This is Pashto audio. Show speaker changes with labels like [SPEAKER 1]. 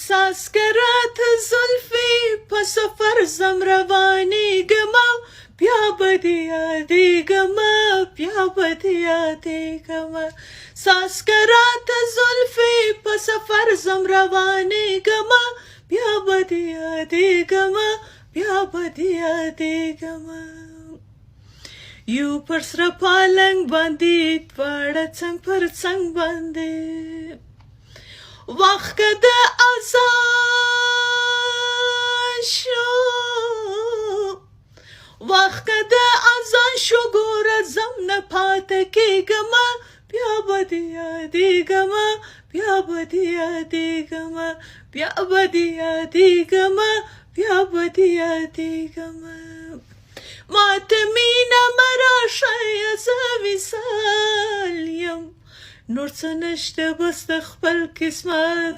[SPEAKER 1] ساسکرات زلفی په سفر زم روانېږمه بیا به دې یادېږمه بیا به دې یادېږمه ساسکرات زلفی په سفر زم روانېږمه بیا به دې یادېږمه بیا به دې یادېږمه یو پر سره پالنګ باندې دواړه څنګ پر څنګ باندې وخت که د اذان شو وخت که د اذان شو ګوره زم نه پاته کېږمه بیا به دې یادېږمه بیا به دې یادېږمه بیا به دې یادېږمه بیا به دې یادېږمه ماته مینه مه راښیه زه وصال یم نور څه نشته بس د خپل قسمت